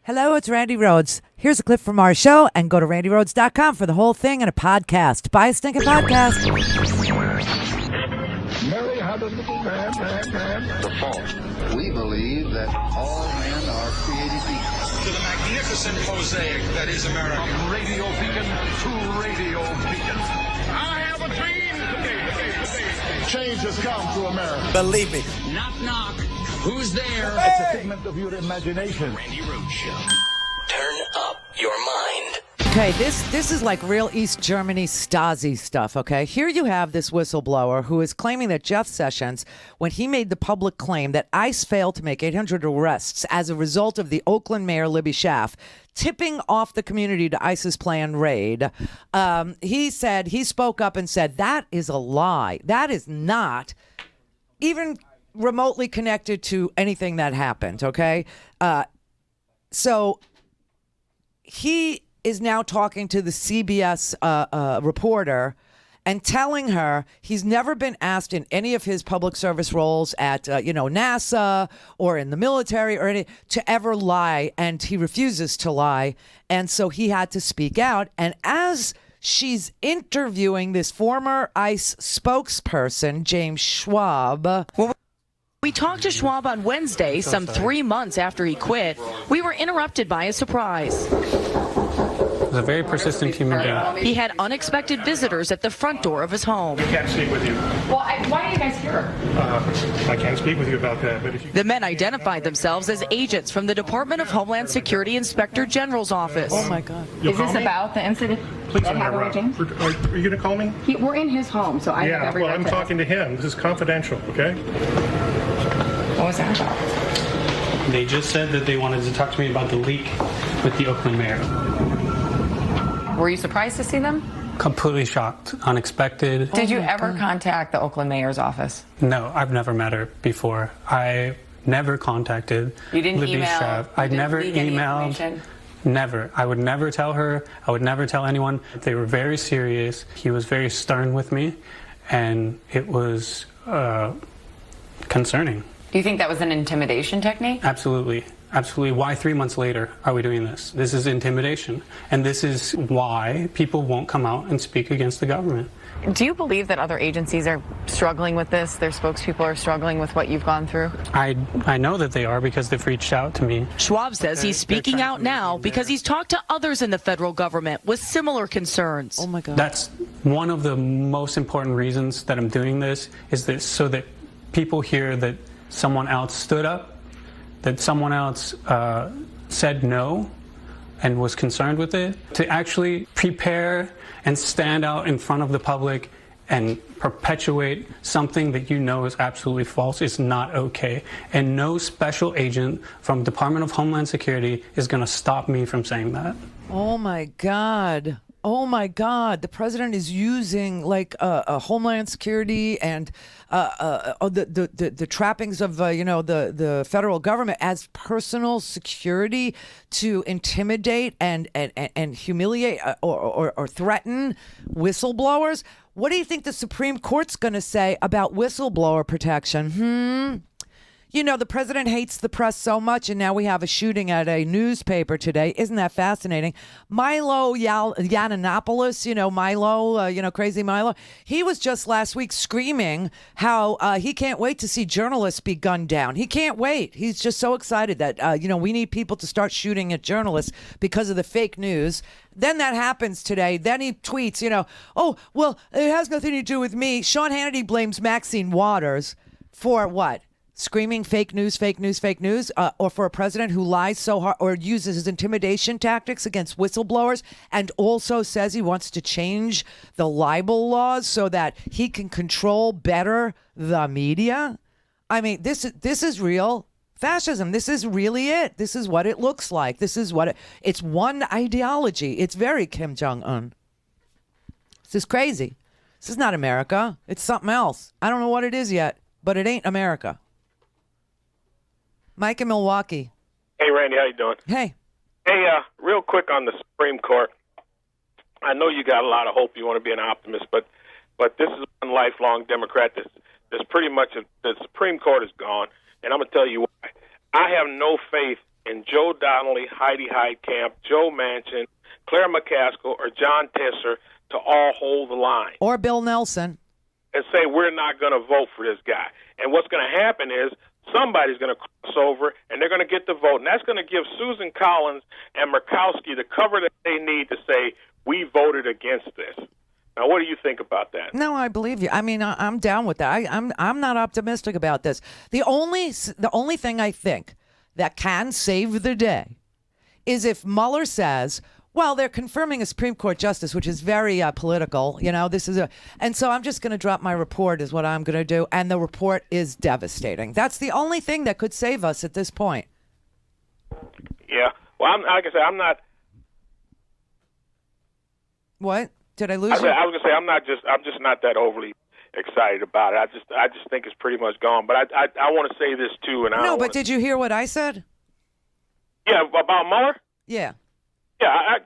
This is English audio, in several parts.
Hello, it's Randi Rhodes. Here's a clip from our show, and go to randyrhodes.com for the whole thing and a podcast. Buy a stinking podcast. Mary had a little man. The fault. We believe that all men are created equal. To the magnificent mosaic that is America. From radio beacon to radio beacon. I have a dream. Change has come to America. Believe me. Knock, knock. Who's there? It's a figment of your imagination. Randi Rhodes Show. Turn up your mind. Okay, this is like real East Germany Stasi stuff, okay? Here you have this whistleblower who is claiming that Jeff Sessions, when he made the public claim that ICE failed to make 800 arrests as a result of the Oakland mayor, Libby Schaaf, tipping off the community to ICE's planned raid, he spoke up and said, that is a lie. That is not even remotely connected to anything that happened, okay? So he is now talking to the CBS reporter and telling her he's never been asked in any of his public service roles at NASA or in the military or any to ever lie, and he refuses to lie, and so he had to speak out. And as she's interviewing this former ICE spokesperson, James Schwab. We talked to Schwab on Wednesday, some 3 months after he quit. We were interrupted by a surprise. He's a very persistent human being. He had unexpected visitors at the front door of his home. I can't speak with you. Well, why are you guys here? I can't speak with you about that. But if you... The men identified themselves as agents from the Department of Homeland Security Inspector General's office. Oh, my God. You'll Is call this me? about the incident Please that don't happened with interrupt. James? Are you going to call me? We're in his home, so I have Yeah, every well, right I'm to talking to him. This is confidential, okay? What was that about? They just said that they wanted to talk to me about the leak with the Oakland mayor. Were you surprised to see them? Completely shocked, unexpected. Did you ever contact the Oakland mayor's office? No, I've never met her before. I never contacted You didn't Libby email? Schaaf. You I didn't never leak any emailed. information? Never. I would never tell her. I would never tell anyone. They were very serious. He was very stern with me, and it was concerning. Do you think that was an intimidation technique? Absolutely. Absolutely. Why 3 months later are we doing this? This is intimidation. And this is why people won't come out and speak against the government. Do you believe that other agencies are struggling with this? Their spokespeople are struggling with what you've gone through? I know that they are because they've reached out to me. Schwab says he's speaking out now because he's talked to others in the federal government with similar concerns. Oh, my God. That's one of the most important reasons that I'm doing this, is that so that people hear that someone else stood up, that someone else said no and was concerned with it, to actually prepare and stand out in front of the public and perpetuate something that you know is absolutely false is not okay. And no special agent from Department of Homeland Security is going to stop me from saying that. Oh, my God. Oh, my God. The president is using like a Homeland Security and the trappings of, the federal government as personal security to intimidate and humiliate or threaten whistleblowers. What do you think the Supreme Court's going to say about whistleblower protection? The president hates the press so much, and now we have a shooting at a newspaper today. Isn't that fascinating? Milo Yiannopoulos, Milo, crazy Milo, he was just last week screaming how he can't wait to see journalists be gunned down. He can't wait. He's just so excited that, we need people to start shooting at journalists because of the fake news. Then that happens today. Then he tweets, oh, well, it has nothing to do with me. Sean Hannity blames Maxine Waters for what? Screaming fake news, or for a president who lies so hard or uses his intimidation tactics against whistleblowers and also says he wants to change the libel laws so that he can control better the media. I mean, this is real fascism. This is really it. This is what it looks like. This is what it's one ideology. It's very Kim Jong-un. This is crazy. This is not America. It's something else. I don't know what it is yet, but it ain't America. Mike in Milwaukee. Hey, Randy, how you doing? Hey. Hey, real quick on the Supreme Court. I know you got a lot of hope. You want to be an optimist, but this is one lifelong Democrat. There's pretty much the Supreme Court is gone, and I'm going to tell you why. I have no faith in Joe Donnelly, Heidi Heitkamp, Joe Manchin, Claire McCaskill, or John Tesser to all hold the line. Or Bill Nelson. And say, we're not going to vote for this guy. And what's going to happen is somebody's going to cross over, and they're going to get the vote. And that's going to give Susan Collins and Murkowski the cover that they need to say, we voted against this. Now, what do you think about that? No, I believe you. I mean, I'm down with that. I'm not optimistic about this. The only thing I think that can save the day is if Mueller says, well, they're confirming a Supreme Court justice, which is very political. You know, and so I'm just going to drop my report is what I'm going to do. And the report is devastating. That's the only thing that could save us at this point. Yeah. Well, like I said, I'm not. What? Did I lose you? I was going to say I'm just not that overly excited about it. I just think it's pretty much gone. But I want to say this too. And no, but did you hear what I said? Yeah, about Mueller. Yeah. Yeah,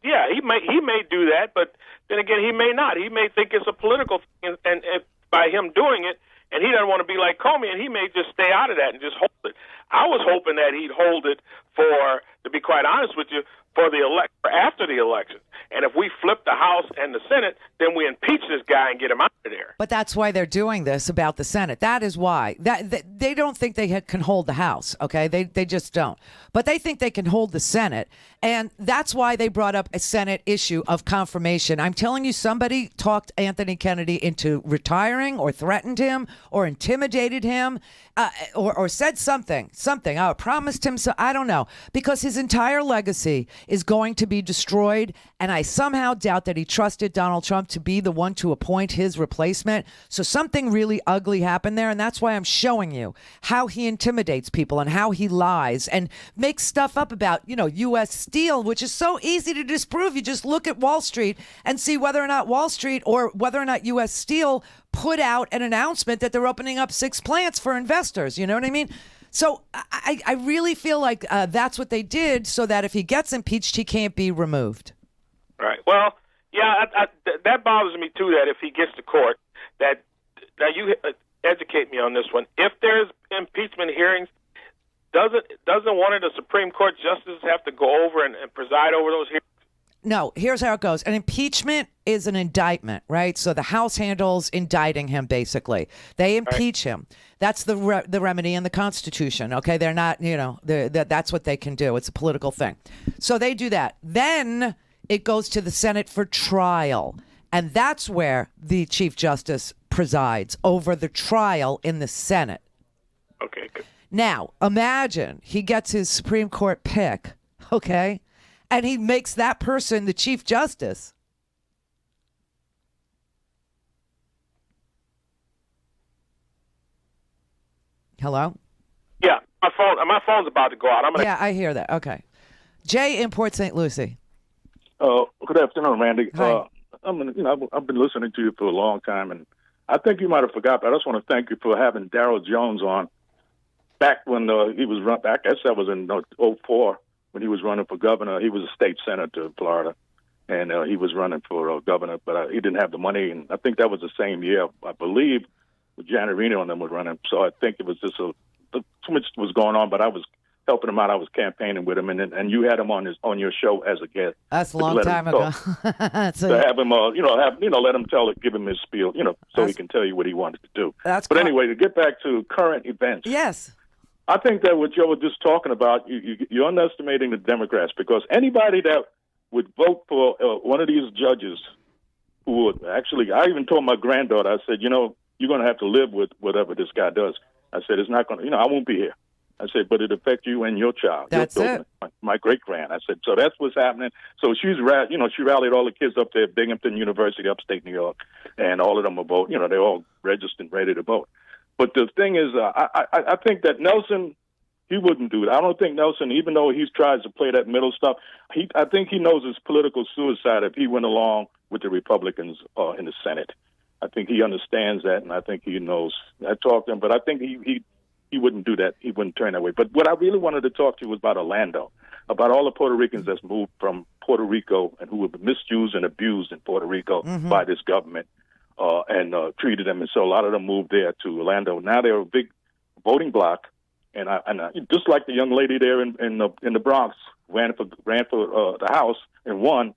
yeah, he may do that, but then again, he may not. He may think it's a political thing, and by him doing it, and he doesn't want to be like Comey, and he may just stay out of that and just hold it. I was hoping that he'd hold it for, to be quite honest with you, for after the election. And if we flip the House and the Senate, then we impeach this guy and get him out of there. But that's why they're doing this about the Senate. That is why. They don't think they can hold the House, okay? They just don't. But they think they can hold the Senate. And that's why they brought up a Senate issue of confirmation. I'm telling you, somebody talked Anthony Kennedy into retiring or threatened him or intimidated him or said something. I promised him so. I don't know. Because his entire legacy is going to be destroyed. And I somehow doubt that he trusted Donald Trump to be the one to appoint his replacement. So something really ugly happened there. And that's why I'm showing you how he intimidates people and how he lies and makes stuff up about, U.S. Steel, which is so easy to disprove. You just look at Wall Street and see whether or not Wall Street or whether or not U.S. Steel put out an announcement that they're opening up 6 plants for investors. You know what I mean? So I really feel like that's what they did so that if he gets impeached, he can't be removed. Right. Well, yeah, that bothers me, too, that if he gets to court, that you educate me on this one. If there's impeachment hearings, doesn't one of the Supreme Court justices have to go over and preside over those hearings? No, here's how it goes. An impeachment is an indictment, right? So the House handles indicting him, basically. They impeach him. That's the remedy in the Constitution, okay? They're not, that's what they can do. It's a political thing. So they do that. Then it goes to the Senate for trial. And that's where the Chief Justice presides, over the trial in the Senate. Okay, good. Now, imagine he gets his Supreme Court pick, okay? And he makes that person the Chief Justice. Hello? Yeah, my phone's about to go out. Yeah, I hear that. Okay. Jay in Port St. Lucie. Good afternoon, Randy. Hi. I've been listening to you for a long time, and I think you might have forgot, but I just want to thank you for having Darryl Jones on back when he was run back. I guess that was in 2004 when he was running for governor. He was a state senator in Florida, and he was running for governor, but he didn't have the money, and I think that was the same year, I believe, with Janet Reno and them was running. So I think it was just too much was going on, but I was helping him out. I was campaigning with him, and you had him on your show as a guest. That's a long time ago. To have him, let him give him his spiel, so he can tell you what he wanted to do. But anyway, to get back to current events. Yes. I think that what Joe was just talking about, you're underestimating the Democrats, because anybody that would vote for one of these judges who would actually, I even told my granddaughter, I said, you're going to have to live with whatever this guy does. I said, it's not going to, I won't be here. I said, but it affects you and your child. That's your children, it. My great-grand. I said, so that's what's happening. So she rallied all the kids up there at Binghamton University, upstate New York, and all of them are vote. They're all registered and ready to vote. But the thing is, I think that Nelson, he wouldn't do it. I don't think Nelson, even though he's tried to play that middle stuff, I think he knows it's political suicide if he went along with the Republicans in the Senate. I think he understands that, and I think he knows. I talked to him, but I think he wouldn't do that. He wouldn't turn that way. But what I really wanted to talk to you was about Orlando, about all the Puerto Ricans that's moved from Puerto Rico and who were misused and abused in Puerto Rico by this government and treated them. And so a lot of them moved there to Orlando. Now they're a big voting bloc, and just like the young lady there in the Bronx ran for the House and won.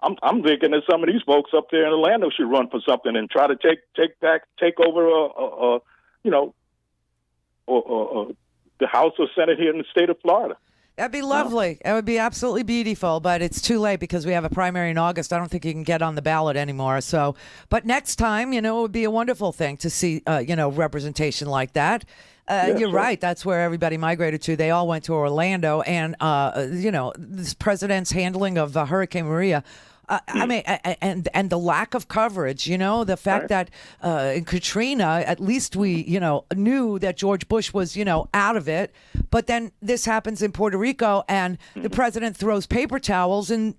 I'm thinking that some of these folks up there in Orlando should run for something and try to take over the House or Senate here in the state of Florida. That'd be lovely. It would be absolutely beautiful, but it's too late because we have a primary in August. I don't think you can get on the ballot anymore. So, but next time, it would be a wonderful thing to see, representation like that. You're right. That's where everybody migrated to. They all went to Orlando, and this president's handling of Hurricane Maria. I mean, and the lack of coverage, the fact that in Katrina, at least we, knew that George Bush was, out of it. But then this happens in Puerto Rico and the president throws paper towels and,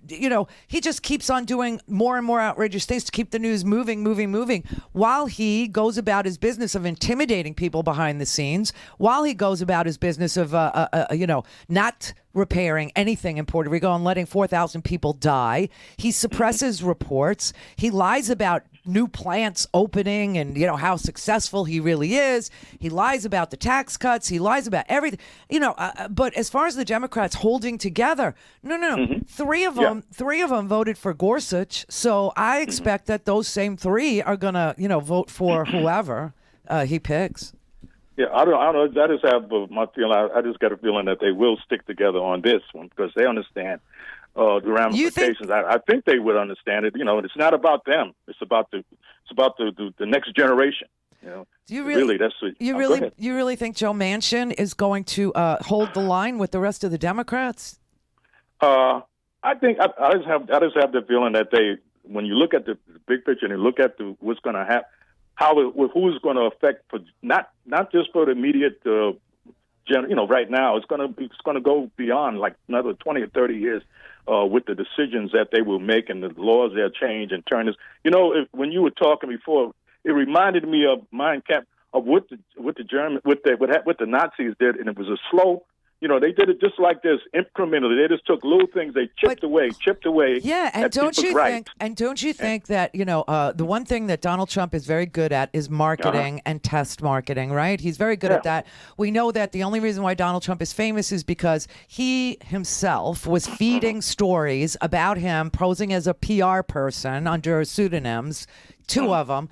he just keeps on doing more and more outrageous things to keep the news moving while he goes about his business of intimidating people behind the scenes, while he goes about his business of, not repairing anything in Puerto Rico and letting 4,000 people die. He suppresses reports. He lies about new plants opening and, how successful he really is. He lies about the tax cuts. He lies about everything, but as far as the Democrats holding together, no. Three of them voted for Gorsuch. So I expect that those same three are going to, vote for whoever he picks. Yeah, I don't know. I just have my feeling. I just got a feeling that they will stick together on this one because they understand the ramifications. I think they would understand it. It's not about them. It's about the next generation. Do you really? You really think Joe Manchin is going to hold the line with the rest of the Democrats? I think I just have the feeling that when you look at the big picture and you look at what's going to happen. Who's going to affect for not just for the immediate, right now. It's going to go beyond like another 20 or 30 years with the decisions that they will make and the laws they'll change and turn this. When you were talking before, it reminded me of Mein Kampf of what the Nazis did, and it was a slow. They did it just like this, incrementally. They just took little things, they chipped away. Yeah, and don't you think that the one thing that Donald Trump is very good at is marketing and test marketing, right? He's very good at that. We know that the only reason why Donald Trump is famous is because he himself was feeding stories about him posing as a PR person under pseudonyms, two of them.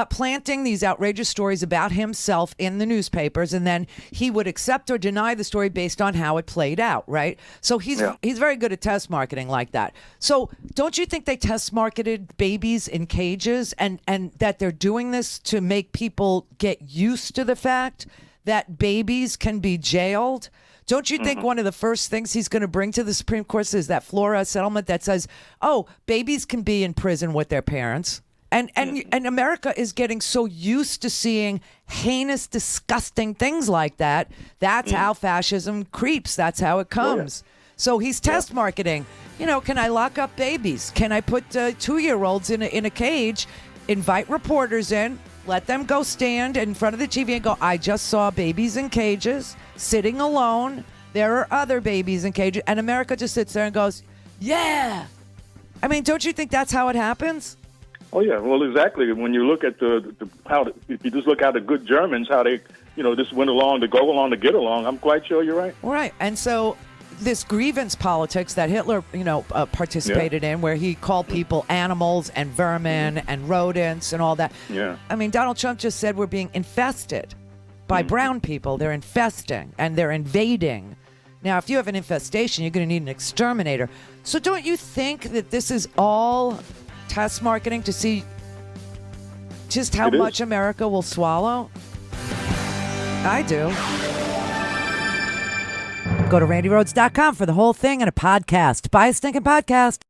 Planting these outrageous stories about himself in the newspapers, and then he would accept or deny the story based on how it played out, right? So he's very good at test marketing like that. So don't you think they test marketed babies in cages and that they're doing this to make people get used to the fact that babies can be jailed? Don't you think one of the first things he's going to bring to the Supreme Court is that Flora settlement that says, babies can be in prison with their parents? And America is getting so used to seeing heinous, disgusting things like that. That's how fascism creeps. That's how it comes. So he's test marketing. Can I lock up babies? Can I put 2-year-olds in a cage, invite reporters in, let them go stand in front of the TV and go, I just saw babies in cages, sitting alone. There are other babies in cages. And America just sits there and goes, yeah. I mean, don't you think that's how it happens? Oh yeah, well exactly. When you look at if you just look at the good Germans, how they, just went along to go along to get along, I'm quite sure you're right. Right, and so this grievance politics that Hitler, participated in, where he called people animals and vermin and rodents and all that. Yeah. I mean, Donald Trump just said we're being infested by brown people. They're infesting and they're invading. Now, if you have an infestation, you're going to need an exterminator. So don't you think that this is all test marketing to see just how much America will swallow? I do. Go to RandiRhodes.com for the whole thing and a podcast. Buy a stinking podcast.